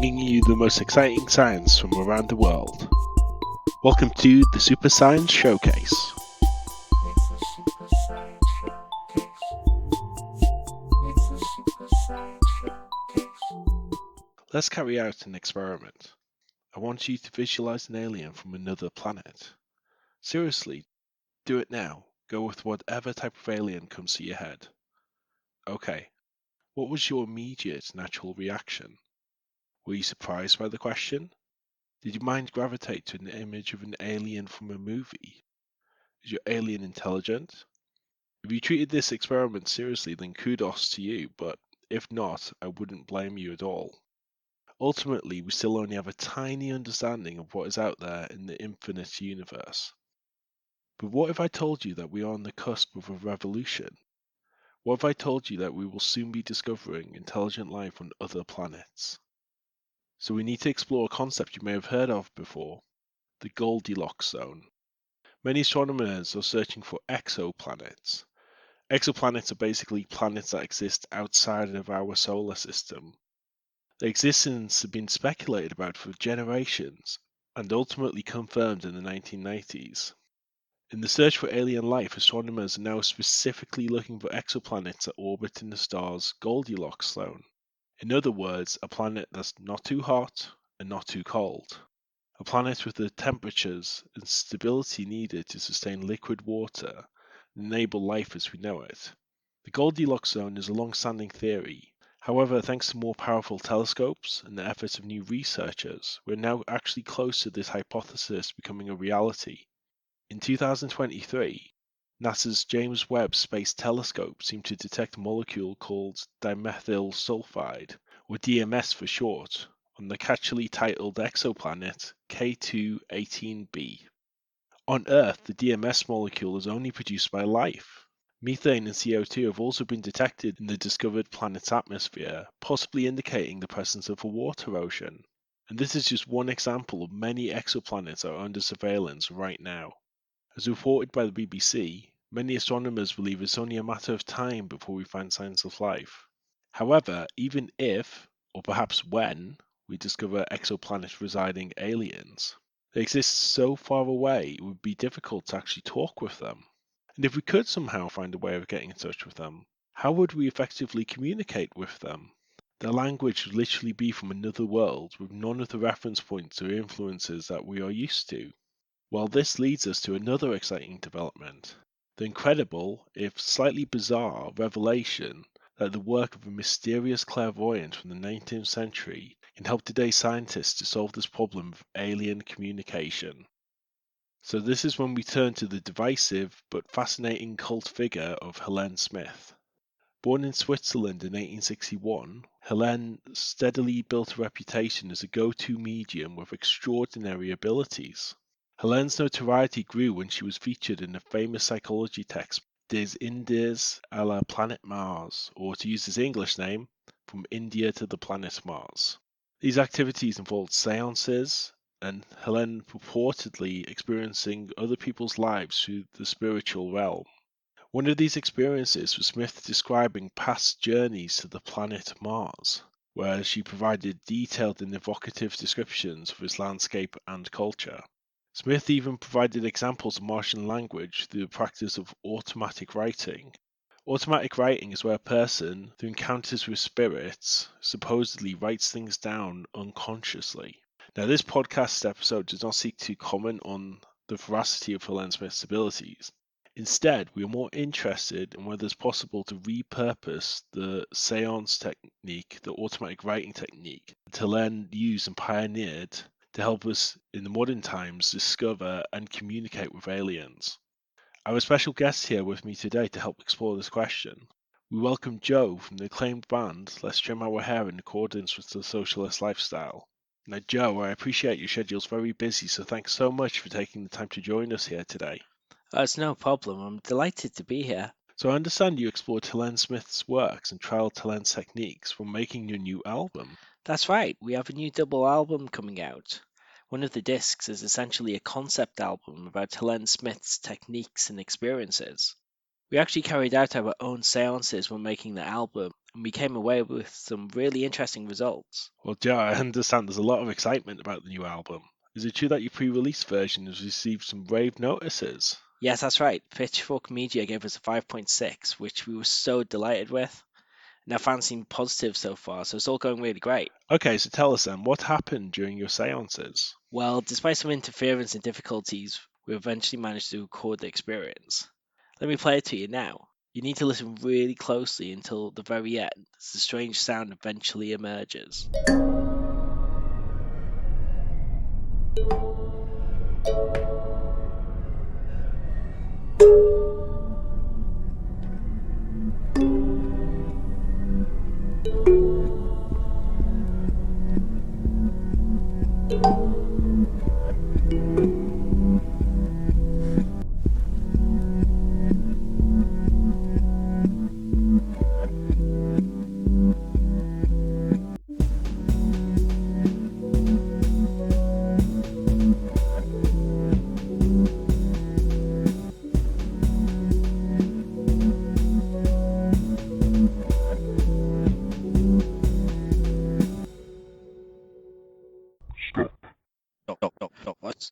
bringing you the most exciting science from around the world. Welcome to the Super Science Showcase. Let's carry out an experiment. I want you to visualize an alien from another planet. Seriously, do it now. Go with whatever type of alien comes to your head. Okay, what was your immediate natural reaction? Were you surprised by the question? Did your mind gravitate to an image of an alien from a movie? Is your alien intelligent? If you treated this experiment seriously, then kudos to you, but if not, I wouldn't blame you at all. Ultimately, we still only have a tiny understanding of what is out there in the infinite universe. But what if I told you that we are on the cusp of a revolution? What if I told you that we will soon be discovering intelligent life on other planets? So we need to explore a concept you may have heard of before, the Goldilocks zone. Many astronomers are searching for exoplanets. Exoplanets are basically planets that exist outside of our solar system. Their existence has been speculated about for generations and ultimately confirmed in the 1990s. In the search for alien life, astronomers are now specifically looking for exoplanets that orbit in the star's Goldilocks zone. In other words, a planet that's not too hot and not too cold. A planet with the temperatures and stability needed to sustain liquid water and enable life as we know it. The Goldilocks zone is a long-standing theory. However, thanks to more powerful telescopes and the efforts of new researchers, we're now actually close to this hypothesis becoming a reality. In 2023, NASA's James Webb Space Telescope seemed to detect a molecule called dimethyl sulfide, or DMS for short, on the catchily titled exoplanet K2-18b. On Earth, the DMS molecule is only produced by life. Methane and CO2 have also been detected in the discovered planet's atmosphere, possibly indicating the presence of a water ocean. And this is just one example of many exoplanets that are under surveillance right now. As reported by the BBC, many astronomers believe it's only a matter of time before we find signs of life. However, even if, or perhaps when, we discover exoplanet residing aliens, they exist so far away it would be difficult to actually talk with them. And if we could somehow find a way of getting in touch with them, how would we effectively communicate with them? Their language would literally be from another world with none of the reference points or influences that we are used to. Well, this leads us to another exciting development, the incredible, if slightly bizarre, revelation that the work of a mysterious clairvoyant from the 19th century can help today's scientists to solve this problem of alien communication. So this is when we turn to the divisive but fascinating cult figure of Helene Smith. Born in Switzerland in 1861, Helene steadily built a reputation as a go-to medium with extraordinary abilities. Helene's notoriety grew when she was featured in the famous psychology text Des Indes à la Planète Mars, or to use his English name, From India to the Planet Mars. These activities involved seances, and Helene purportedly experiencing other people's lives through the spiritual realm. One of these experiences was Smith describing past journeys to the planet Mars, where she provided detailed and evocative descriptions of its landscape and culture. Smith even provided examples of Martian language through the practice of automatic writing. Automatic writing is where a person, through encounters with spirits, supposedly writes things down unconsciously. Now, this podcast episode does not seek to comment on the veracity of Helene Smith's abilities. Instead, we are more interested in whether it's possible to repurpose the seance technique, the automatic writing technique, that Helene used and pioneered to help us in the modern times discover and communicate with aliens. I have a special guest here with me today to help explore this question. We welcome Joe from the acclaimed band Let's Trim Our Hair in accordance with the Socialist Lifestyle. Now, Joe, I appreciate your schedule's very busy, so thanks so much for taking the time to join us here today. It's no problem. I'm delighted to be here. So I understand you explored Helene Smith's works and trialed Helene's techniques when making your new album. That's right. We have a new double album coming out. One of the discs is essentially a concept album about Helene Smith's techniques and experiences. We actually carried out our own seances when making the album, and we came away with some really interesting results. Well, Joe, I understand there's a lot of excitement about the new album. Is it true that your pre-release version has received some rave notices? Yes, that's right. Pitchfork Media gave us a 5.6, which we were so delighted with. And our fans seem positive so far, so it's all going really great. Okay, so tell us then, what happened during your seances? Well, despite some interference and difficulties, we eventually managed to record the experience. Let me play it to you now. You need to listen really closely until the very end, as the strange sound eventually emerges. Stop. What?